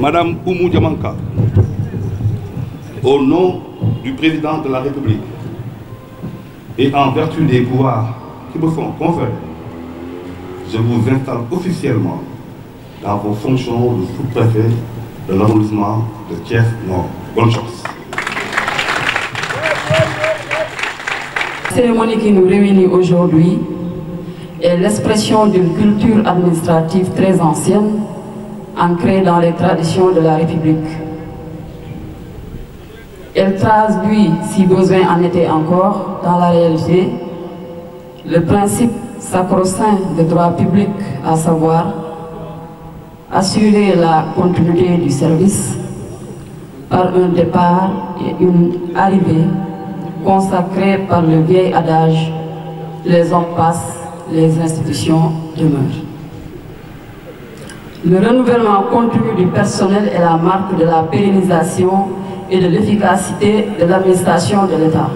Madame Oumou Diamanka, au nom du président de la République et en vertu des pouvoirs qui me sont conférés, je vous installe officiellement dans vos fonctions de sous-préfet de l'arrondissement de Thiès-Nord. Bonne chance. La cérémonie qui nous réunit aujourd'hui est l'expression d'une culture administrative très ancienne, ancrée dans les traditions de la République. Elle traduit, si besoin en était encore, dans la réalité, le principe sacro-saint des droits publics, à savoir assurer la continuité du service par un départ et une arrivée consacrée par le vieil adage « les hommes passent, les institutions demeurent ». Le renouvellement continu du personnel est la marque de la pérennisation et de l'efficacité de l'administration de l'État.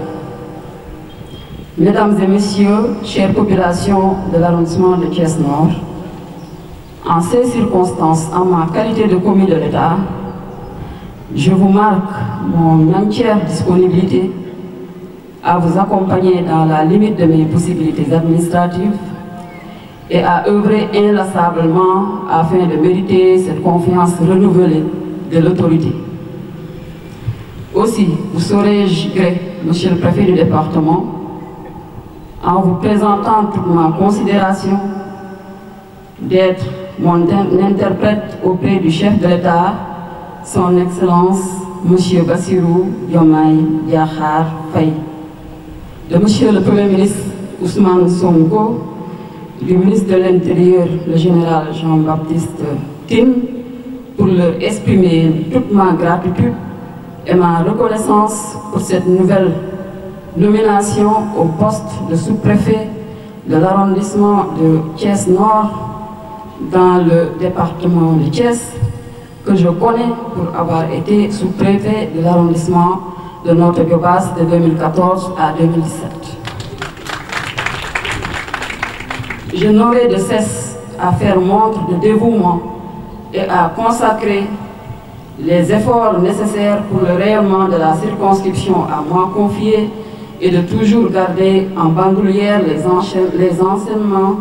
Mesdames et messieurs, chères populations de l'arrondissement de Thiès-Nord, en ces circonstances, en ma qualité de commis de l'État, je vous marque mon entière disponibilité à vous accompagner dans la limite de mes possibilités administratives et à œuvrer inlassablement afin de mériter cette confiance renouvelée de l'autorité. Aussi, vous saurez-je gré, Monsieur le Préfet du département, en vous présentant toute ma considération d'être mon interprète auprès du chef de l'État, Son Excellence Monsieur Bassirou Diomaye Diakhar Faye, de Monsieur le Premier ministre Ousmane Sonko, du ministre de l'Intérieur, le général Jean-Baptiste Tine, pour leur exprimer toute ma gratitude et ma reconnaissance pour cette nouvelle nomination au poste de sous-préfet de l'arrondissement de Thiès-Nord dans le département de Thiès, que je connais pour avoir été sous-préfet de l'arrondissement de Nord-Gobas de 2014 à 2017. Je n'aurai de cesse à faire montre de dévouement et à consacrer les efforts nécessaires pour le rayonnement de la circonscription à moi confiée et de toujours garder en bandoulière les enseignements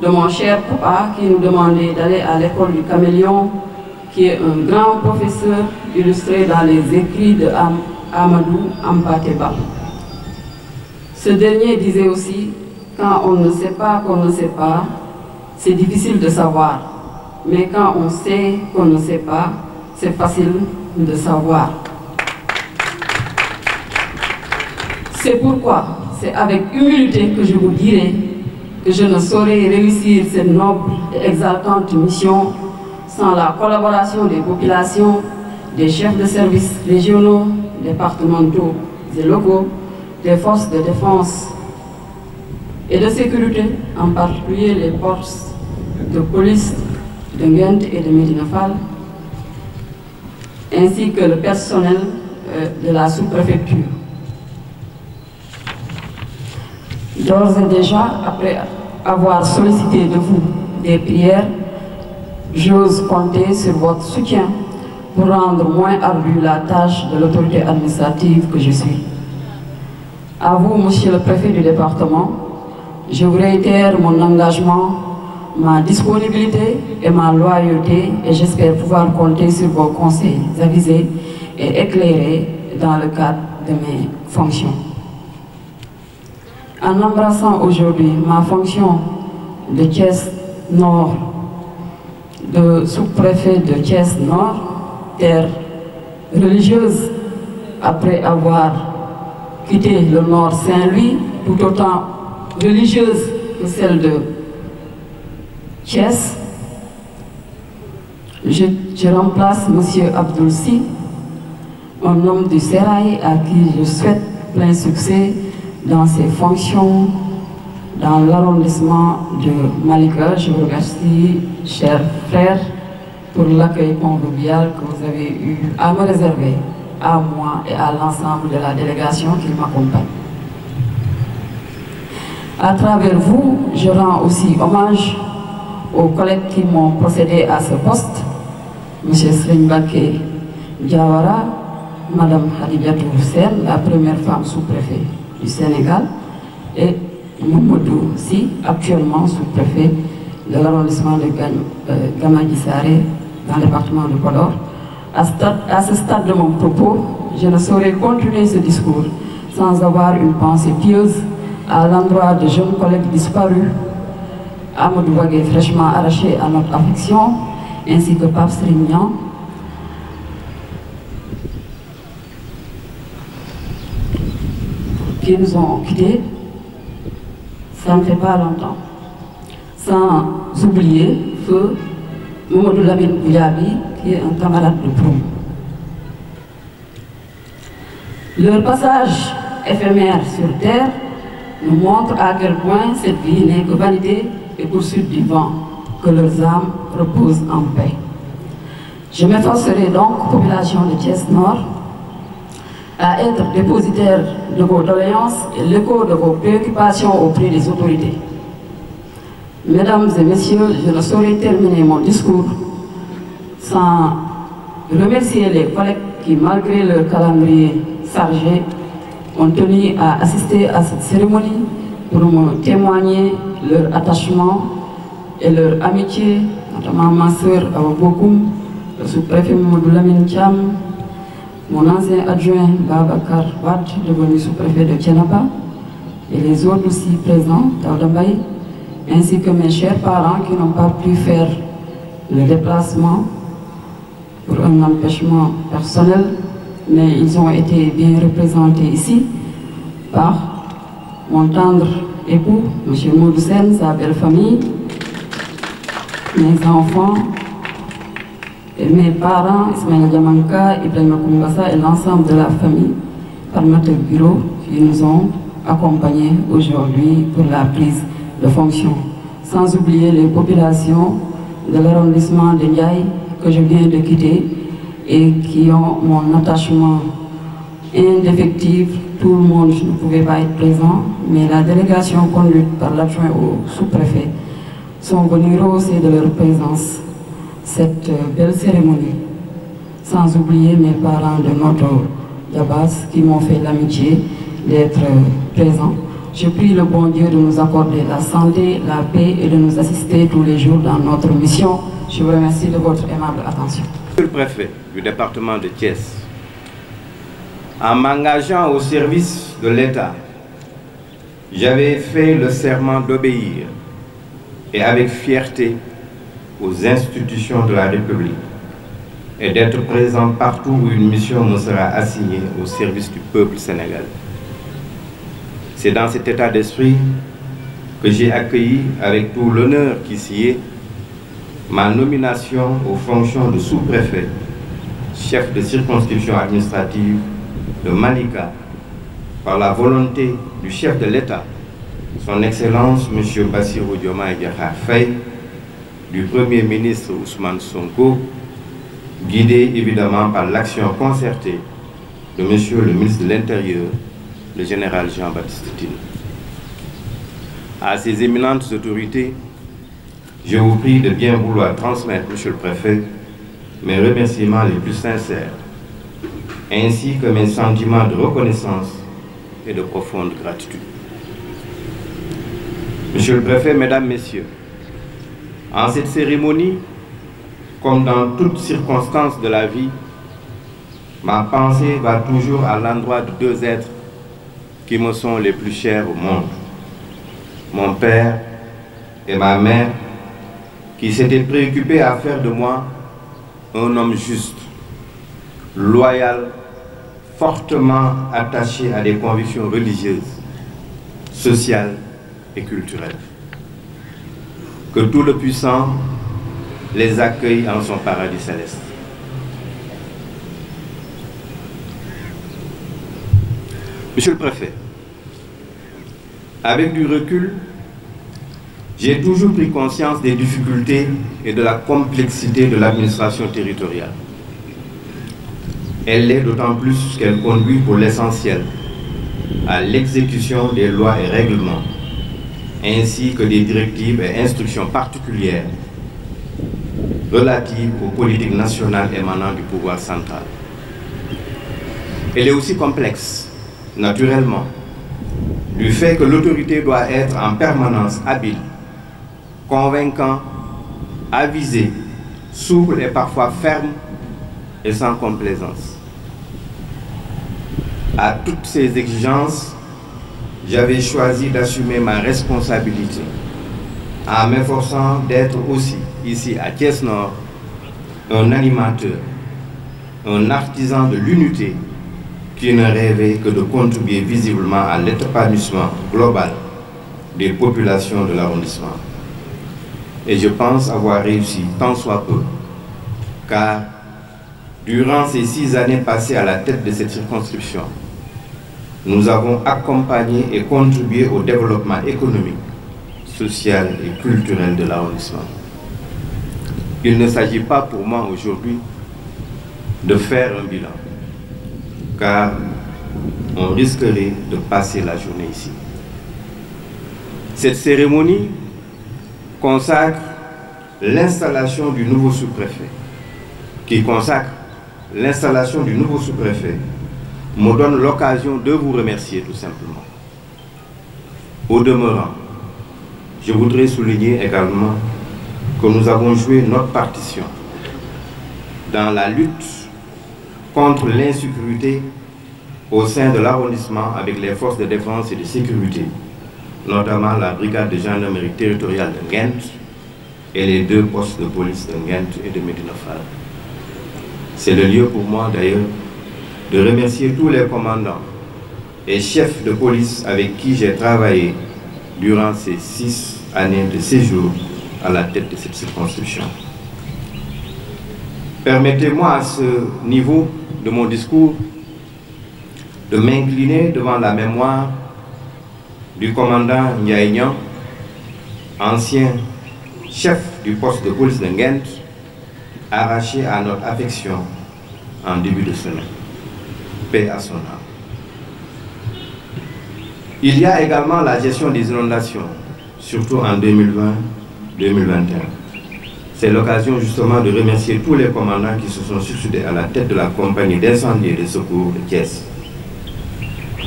de mon cher papa qui nous demandait d'aller à l'école du Caméléon, qui est un grand professeur illustré dans les écrits de Amadou Ampateba. Ce dernier disait aussi: quand on ne sait pas qu'on ne sait pas, c'est difficile de savoir. Mais quand on sait qu'on ne sait pas, c'est facile de savoir. C'est pourquoi c'est avec humilité que je vous dirai que je ne saurais réussir cette noble et exaltante mission sans la collaboration des populations, des chefs de services régionaux, départementaux et locaux, des forces de défense et de sécurité, en particulier les forces de police de Nguent et de Médina Fall, ainsi que le personnel de la sous-préfecture. D'ores et déjà, après avoir sollicité de vous des prières, j'ose compter sur votre soutien pour rendre moins ardue la tâche de l'autorité administrative que je suis. À vous, Monsieur le Préfet du département, je vous réitère mon engagement, ma disponibilité et ma loyauté, et j'espère pouvoir compter sur vos conseils avisés et éclairés dans le cadre de mes fonctions. En embrassant aujourd'hui ma fonction de Thiès-Nord, de sous-préfet de Thiès-Nord, terre religieuse, après avoir quitté le Nord Saint-Louis, tout autant religieuse que celle de Thiès, je remplace M. Abdoul Sy, un homme du Sérail à qui je souhaite plein succès dans ses fonctions dans l'arrondissement de Malika. Je vous remercie, chers frères, pour l'accueil convivial que vous avez eu à me réserver, à moi et à l'ensemble de la délégation qui m'accompagne. À travers vous, je rends aussi hommage aux collègues qui m'ont procédé à ce poste, M. Srimbake Diawara, Mme Hadidiatou Sen, la première femme sous-préfet du Sénégal, et Mamadou Si, actuellement sous-préfet de l'arrondissement de Gamadji-Saré, dans le département de Podor. À ce stade de mon propos, je ne saurais continuer ce discours sans avoir une pensée pieuse à l'endroit de jeunes collègues disparus, Amadou Wagué fraîchement arraché à notre affection, ainsi que Pape Srignan, qui nous ont quittés, ça ne fait pas longtemps. Sans oublier Feu Mamadou Lamine Gouyabi, qui est un camarade de promo. Leur passage éphémère sur Terre nous montre à quel point cette vie n'est que vanité et poursuite du vent, que leurs âmes reposent en paix. Je m'efforcerai donc, population de Thiès-Nord, à être dépositaire de vos doléances et l'écho de vos préoccupations auprès des autorités. Mesdames et messieurs, je ne saurais terminer mon discours sans remercier les collègues qui, malgré leur calendrier chargé, ont tenu à assister à cette cérémonie pour me témoigner leur attachement et leur amitié, notamment ma sœur Awabokoum, le sous-préfet Mamadou Lamine Thiam, mon ancien adjoint Babacar Wad, devenu sous-préfet de Thiénaba, et les autres aussi présents, Taudambaye, ainsi que mes chers parents qui n'ont pas pu faire le déplacement pour un empêchement personnel, mais ils ont été bien représentés ici par mon tendre époux, M. Moudoussen, sa belle famille, mes enfants, et mes parents, Ismaël Diamanka, Ibrahima Koumbassa et l'ensemble de la famille, par notre bureau, qui nous ont accompagnés aujourd'hui pour la prise de fonction. Sans oublier les populations de l'arrondissement de Ndiaye que je viens de quitter et qui ont mon attachement indéfectible. Tout le monde ne pouvait pas être présent, mais la délégation conduite par l'adjoint au sous-préfet sont venus rehausser de leur présence cette belle cérémonie. Sans oublier mes parents de notre Yabas qui m'ont fait l'amitié d'être présents. Je prie le bon Dieu de nous accorder la santé, la paix et de nous assister tous les jours dans notre mission. Je vous remercie de votre aimable attention. Monsieur le préfet du département de Thiès, en m'engageant au service de l'État, j'avais fait le serment d'obéir et avec fierté aux institutions de la République et d'être présent partout où une mission me sera assignée au service du peuple sénégalais. C'est dans cet état d'esprit que j'ai accueilli avec tout l'honneur qui s'y est ma nomination aux fonctions de sous-préfet, chef de circonscription administrative de Malika, par la volonté du chef de l'État, son Excellence M. Bassirou Diomaye Diakhar Faye, du Premier ministre Ousmane Sonko, guidé évidemment par l'action concertée de M. le ministre de l'Intérieur, le général Jean-Baptiste Tine. À ces éminentes autorités, je vous prie de bien vouloir transmettre, Monsieur le Préfet, mes remerciements les plus sincères, ainsi que mes sentiments de reconnaissance et de profonde gratitude. Monsieur le Préfet, Mesdames, Messieurs, en cette cérémonie, comme dans toutes circonstances de la vie, ma pensée va toujours à l'endroit de deux êtres qui me sont les plus chers au monde. Mon père et ma mère, qui s'étaient préoccupés à faire de moi un homme juste, loyal, fortement attaché à des convictions religieuses, sociales et culturelles. Que tout le puissant les accueille en son paradis céleste. Monsieur le Préfet, avec du recul, j'ai toujours pris conscience des difficultés et de la complexité de l'administration territoriale. Elle l'est d'autant plus qu'elle conduit pour l'essentiel à l'exécution des lois et règlements, ainsi que des directives et instructions particulières relative aux politiques nationales émanant du pouvoir central. Elle est aussi complexe, naturellement, du fait que l'autorité doit être en permanence habile, convaincant, avisé, souple et parfois ferme et sans complaisance. À toutes ces exigences, j'avais choisi d'assumer ma responsabilité en m'efforçant d'être aussi, ici à Thiès-Nord, un animateur, un artisan de l'unité qui ne rêvait que de contribuer visiblement à l'épanouissement global des populations de l'arrondissement. Et je pense avoir réussi tant soit peu, car durant ces 6 années passées à la tête de cette circonscription, nous avons accompagné et contribué au développement économique, social et culturel de l'arrondissement. Il ne s'agit pas pour moi aujourd'hui de faire un bilan, car on risquerait de passer la journée ici. Cette cérémonie consacre l'installation du nouveau sous-préfet, qui consacre l'installation du nouveau sous-préfet, me donne l'occasion de vous remercier tout simplement. Au demeurant, je voudrais souligner également que nous avons joué notre partition dans la lutte contre l'insécurité au sein de l'arrondissement avec les forces de défense et de sécurité, notamment la brigade de gendarmerie territoriale de Nguent et les 2 postes de police de Nguent et de Médina Fall. C'est le lieu pour moi d'ailleurs de remercier tous les commandants et chefs de police avec qui j'ai travaillé durant ces 6 années de séjour à la tête de cette circonscription. Permettez-moi à ce niveau de mon discours de m'incliner devant la mémoire du commandant Ndiaye Niang, ancien chef du poste de police de Nguent, arraché à notre affection en début de semaine. Paix à son âme. Il y a également la gestion des inondations, surtout en 2020-2021. C'est l'occasion justement de remercier tous les commandants qui se sont succédés à la tête de la compagnie d'incendie et de secours de Thiès.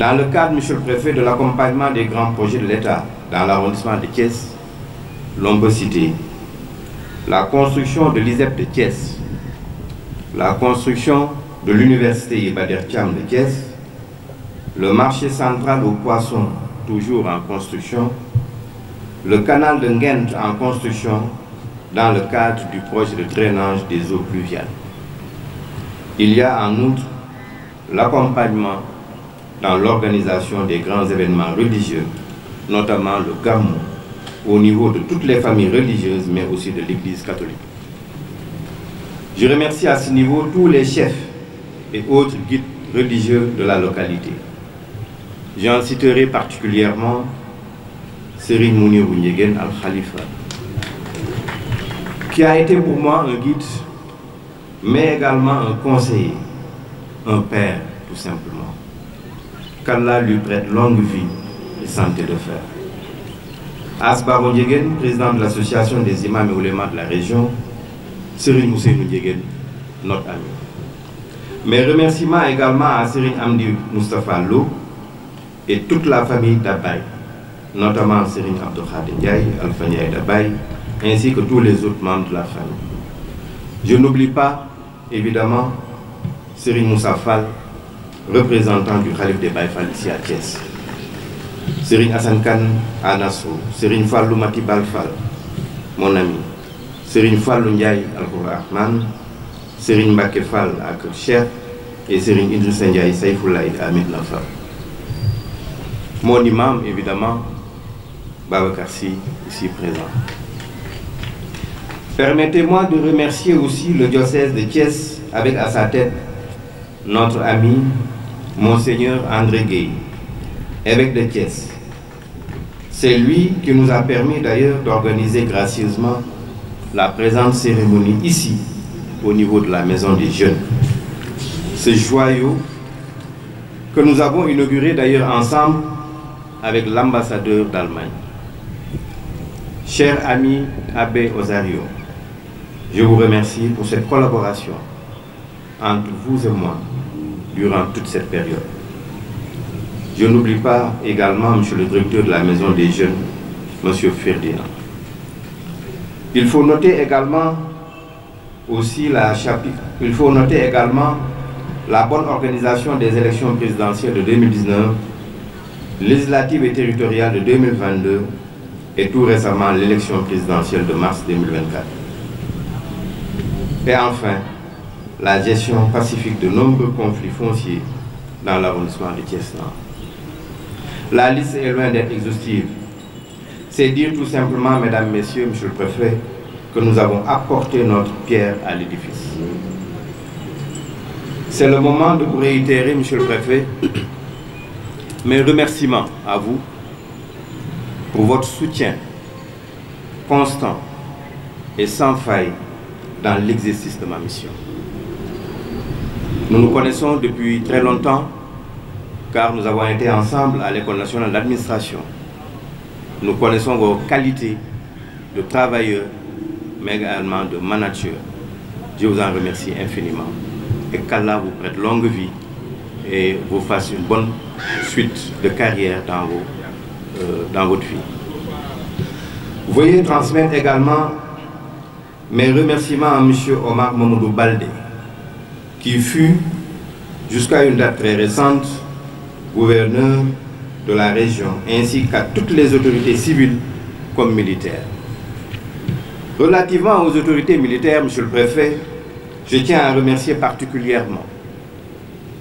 Dans le cadre, Monsieur le Préfet, de l'accompagnement des grands projets de l'État dans l'arrondissement de Thiès, l'on peut citer la construction de l'ISEP de Thiès, la construction de l'université Iba Der Thiam de Thiès, le marché central aux poissons toujours en construction, le canal de Nguent en construction dans le cadre du projet de drainage des eaux pluviales. Il y a en outre l'accompagnement dans l'organisation des grands événements religieux, notamment le Gamou, au niveau de toutes les familles religieuses, mais aussi de l'Église catholique. Je remercie à ce niveau tous les chefs et autres guides religieux de la localité. J'en citerai particulièrement Serigne Mounirou Ndiéguène Al-Khalifa, qui a été pour moi un guide, mais également un conseiller, un père tout simplement. Qu'Allah lui prête longue vie et santé de fer. Asbaro Ndiéguène, président de l'association des imams et oulémas de la région, Serigne Mousseïnou Ndiéguène, notre ami. Mes remerciements également à Serigne Amdi Moustapha Lo et toute la famille d'Abaye, notamment Serigne Abdou Khadir Ndiaye, Alpha Ndiaye d'Abaye, ainsi que tous les autres membres de la famille. Je n'oublie pas, évidemment, Serigne Moussa Fall, représentant du Khalif des Baye Fall ici à Thiès. Serigne Hassan Kane à Nassau, Serigne Fallou Matibal Fall, mon ami, Serigne Fallou Ndiaye Al-Rahman, Serigne Mbacké Fall à Kercher et Serigne Idrissa Ndiaye Saïfoulaï à Médina Fall. Mon imam, évidemment, Babacar Sy, ici présent. Permettez-moi de remercier aussi le diocèse de Thiès avec à sa tête notre ami Monseigneur André Gueye, évêque de Thiès. C'est lui qui nous a permis d'ailleurs d'organiser gracieusement la présente cérémonie ici, au niveau de la Maison des Jeunes. Ce joyau que nous avons inauguré d'ailleurs ensemble avec l'ambassadeur d'Allemagne. Cher ami Abbé Osario, Je vous remercie pour cette collaboration entre vous et moi durant toute cette période. Je n'oublie pas également M. le directeur de la Maison des Jeunes, M. Ferdinand. Il faut noter également la bonne organisation des élections présidentielles de 2019, législatives et territoriales de 2022 et tout récemment l'élection présidentielle de mars 2024. Et enfin, la gestion pacifique de nombreux conflits fonciers dans l'arrondissement de Thiès-Nord. La liste est loin d'être exhaustive. C'est dire tout simplement, mesdames, messieurs, monsieur le préfet, que nous avons apporté notre pierre à l'édifice. C'est le moment de vous réitérer, monsieur le préfet, mes remerciements à vous pour votre soutien constant et sans faille dans l'exercice de ma mission. Nous nous connaissons depuis très longtemps car nous avons été ensemble à l'École nationale d'administration. Nous connaissons vos qualités de travailleur, mais également de manager. Je vous en remercie infiniment. Et qu'Allah vous prête longue vie et vous fasse une bonne suite de carrière dans votre vie. Veuillez transmettre également mes remerciements à M. Omar Mamadou Baldé, qui fut, jusqu'à une date très récente, gouverneur de la région, ainsi qu'à toutes les autorités civiles comme militaires. Relativement aux autorités militaires, monsieur le préfet, je tiens à remercier particulièrement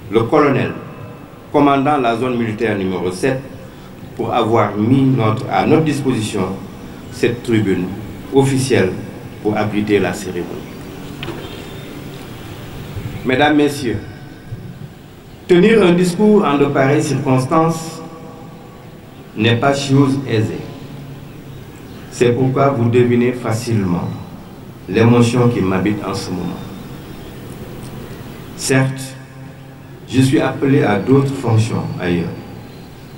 le colonel, commandant la zone militaire numéro 7, pour avoir mis à notre disposition cette tribune officielle pour abriter la cérémonie. Mesdames, Messieurs, tenir un discours en de pareilles circonstances n'est pas chose aisée. C'est pourquoi vous devinez facilement l'émotion qui m'habite en ce moment. Certes, je suis appelé à d'autres fonctions ailleurs,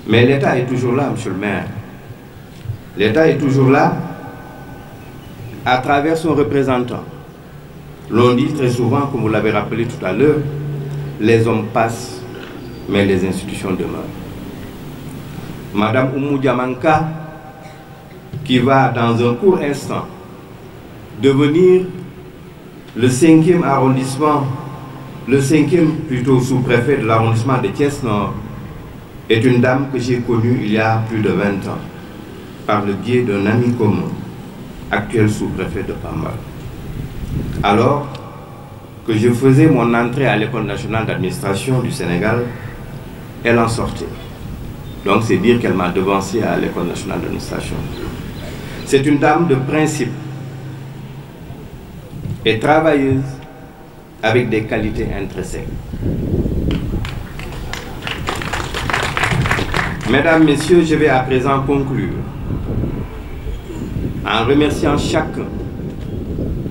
mais l'État est toujours là, monsieur le maire. L'État est toujours là à travers son représentant. L'on dit très souvent, comme vous l'avez rappelé tout à l'heure, les hommes passent, mais les institutions demeurent. Madame Oumou Diamanka, qui va dans un court instant devenir le 5e arrondissement, le 5e plutôt sous-préfet de l'arrondissement de Thiès-Nord, est une dame que j'ai connue il y a plus de 20 ans, par le biais d'un ami commun, actuel sous-préfet de Pambal. Alors que je faisais mon entrée à l'École nationale d'administration du Sénégal, elle en sortait. Donc c'est dire qu'elle m'a devancé à l'École nationale d'administration. C'est une dame de principe et travailleuse avec des qualités intrinsèques. Mesdames, Messieurs, je vais à présent conclure en remerciant chacun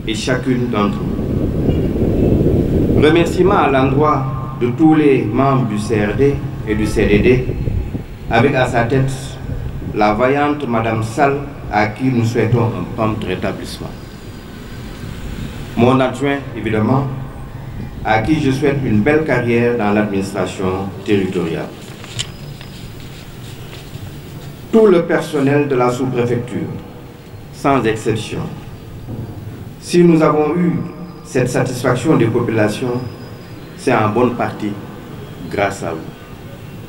et chacune d'entre vous. Remerciements à l'endroit de tous les membres du CRD et du CDD, avec à sa tête la vaillante Madame Sall, à qui nous souhaitons un prompt rétablissement. Mon adjoint, évidemment, à qui je souhaite une belle carrière dans l'administration territoriale. Tout le personnel de la sous-préfecture, sans exception. Si nous avons eu cette satisfaction des populations, c'est en bonne partie grâce à vous.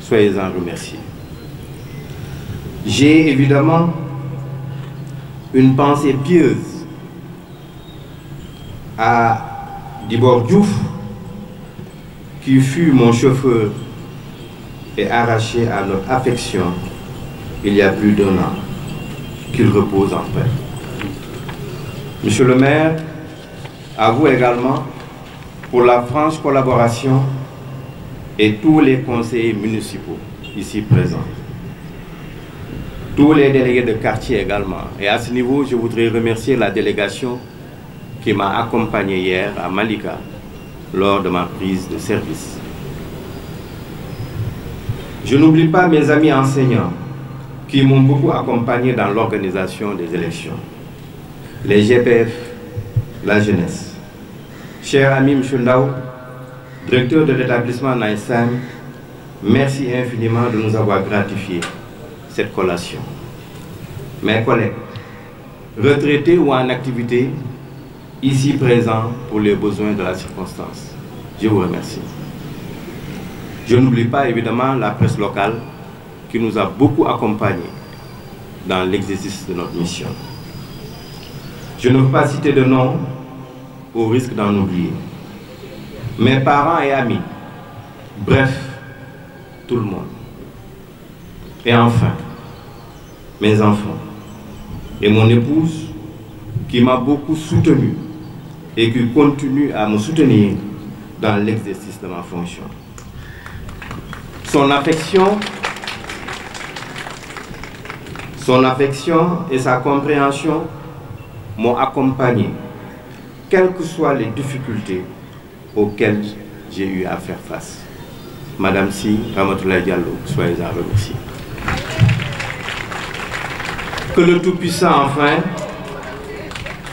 Soyez-en remerciés. J'ai évidemment une pensée pieuse à Dibor Diouf, qui fut mon chauffeur et arraché à notre affection il y a plus d'1 an, qu'il repose en paix. Monsieur le maire, à vous également pour la franche collaboration et tous les conseillers municipaux ici présents. Tous les délégués de quartier également. Et à ce niveau, je voudrais remercier la délégation qui m'a accompagné hier à Malika lors de ma prise de service. Je n'oublie pas mes amis enseignants qui m'ont beaucoup accompagné dans l'organisation des élections. Les GPF, la jeunesse. Cher ami M. Ndao, directeur de l'établissement Naïsam, merci infiniment de nous avoir gratifié cette collation. Mes collègues, retraités ou en activité, ici présents pour les besoins de la circonstance, je vous remercie. Je n'oublie pas évidemment la presse locale qui nous a beaucoup accompagnés dans l'exercice de notre mission. Je ne veux pas citer de nom au risque d'en oublier. Mes parents et amis, bref, tout le monde. Et enfin, mes enfants et mon épouse qui m'a beaucoup soutenu et qui continue à me soutenir dans l'exercice de ma fonction. Son affection et sa compréhension m'ont accompagné, quelles que soient les difficultés auxquelles j'ai eu à faire face. Madame Si, Ramatoulaye Diallo, soyez-en remerciée. Que le Tout-Puissant, enfin,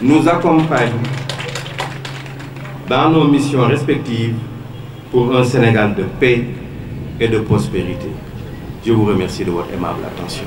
nous accompagne dans nos missions respectives pour un Sénégal de paix et de prospérité. Je vous remercie de votre aimable attention.